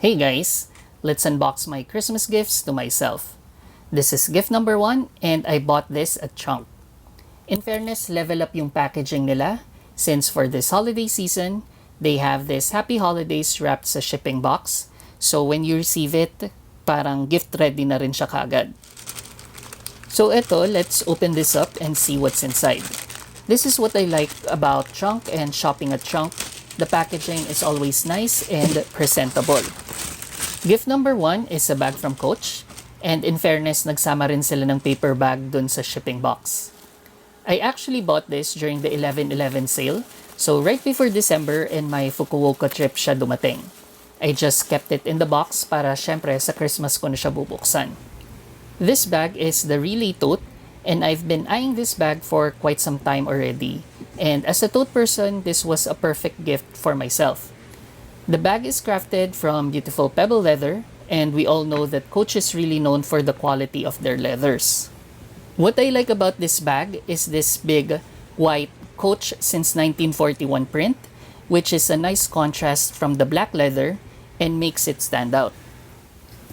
Hey guys, let's unbox my Christmas gifts to myself. This is gift number 1 and I bought this at Trunc. In fairness, level up yung packaging nila since for this holiday season, they have this Happy Holidays wrapped sa shipping box. So when you receive it, parang gift ready na rin siya kaagad. So eto, let's open this up and see what's inside. This is what I like about Trunc and shopping at Trunc. The packaging is always nice and presentable. Gift number 1 is a bag from Coach. And in fairness, nagsama rin sila ng paper bag dun sa shipping box. I actually bought this during the 11/11 sale. So right before December and my Fukuoka trip siya dumating. I just kept it in the box para syempre sa Christmas ko na siya bubuksan. This bag is the Relay Tote and I've been eyeing this bag for quite some time already. And as a tote person, this was a perfect gift for myself. The bag is crafted from beautiful pebble leather, and we all know that Coach is really known for the quality of their leathers. What I like about this bag is this big white Coach since 1941 print, which is a nice contrast from the black leather and makes it stand out.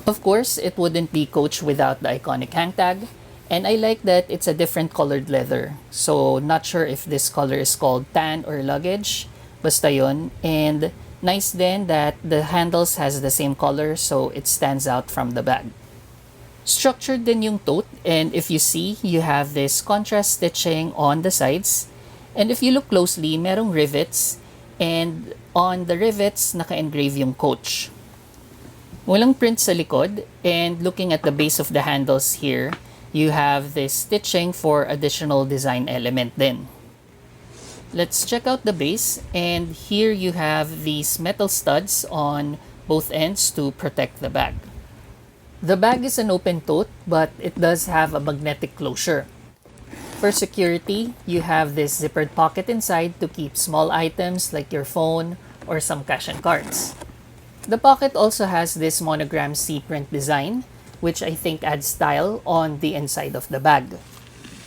Of course, it wouldn't be Coach without the iconic hang tag, and I like that it's a different colored leather. So, not sure if this color is called tan or luggage, basta yun. And nice then that the handles has the same color so it stands out from the bag. Structured din yung tote, and if you see, you have this contrast stitching on the sides. And if you look closely, merong rivets, and on the rivets, naka-engrave yung Coach. Walang print sa likod, and looking at the base of the handles here, you have this stitching for additional design element din. Let's check out the base, and here you have these metal studs on both ends to protect the bag. The bag is an open tote, but it does have a magnetic closure. For security, you have this zippered pocket inside to keep small items like your phone or some cash and cards. The pocket also has this monogram C print design, which I think adds style on the inside of the bag.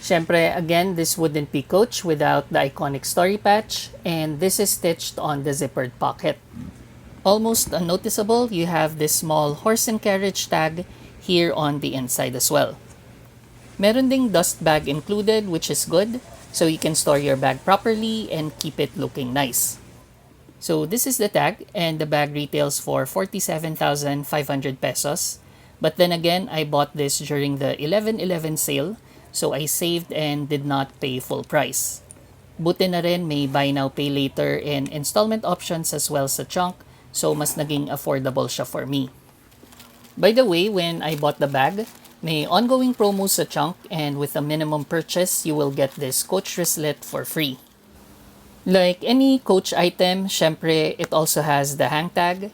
Syempre, again, this wouldn't be Coach without the iconic story patch, and this is stitched on the zippered pocket. Almost unnoticeable, you have this small horse and carriage tag here on the inside as well. Meron ding dust bag included, which is good, so you can store your bag properly and keep it looking nice. So this is the tag, and the bag retails for 47,500 pesos. But then again, I bought this during the 11/11 sale, so I saved and did not pay full price. Buti na rin may buy now pay later and installment options as well sa Trunc, so mas naging affordable siya for me. By the way, when I bought the bag, may ongoing promo sa Trunc, and with a minimum purchase, you will get this Coach wristlet for free. Like any Coach item, syempre it also has the hang tag,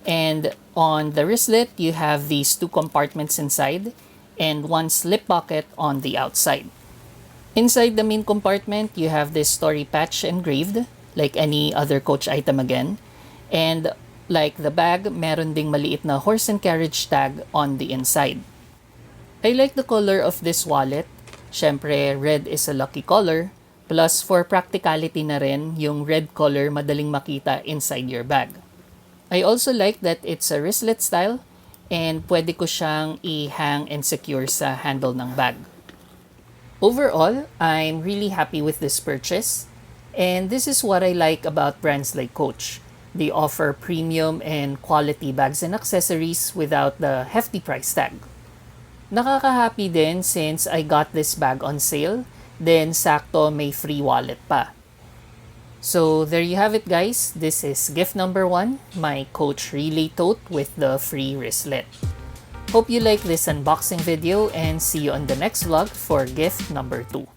and on the wristlet, you have these 2 compartments inside and 1 slip pocket on the outside. Inside the main compartment, you have this story patch engraved, like any other Coach item again. And like the bag, meron ding maliit na horse and carriage tag on the inside. I like the color of this wallet. Syempre, red is a lucky color. Plus, for practicality na rin, yung red color madaling makita inside your bag. I also like that it's a wristlet style and pwede ko siyang i-hang and secure sa handle ng bag. Overall, I'm really happy with this purchase, and this is what I like about brands like Coach. They offer premium and quality bags and accessories without the hefty price tag. Nakaka-happy din since I got this bag on sale, then sakto may free wallet pa. So there you have it guys, this is gift number 1, my Coach Relay Tote with the free wristlet. Hope you like this unboxing video and see you on the next vlog for gift number 2.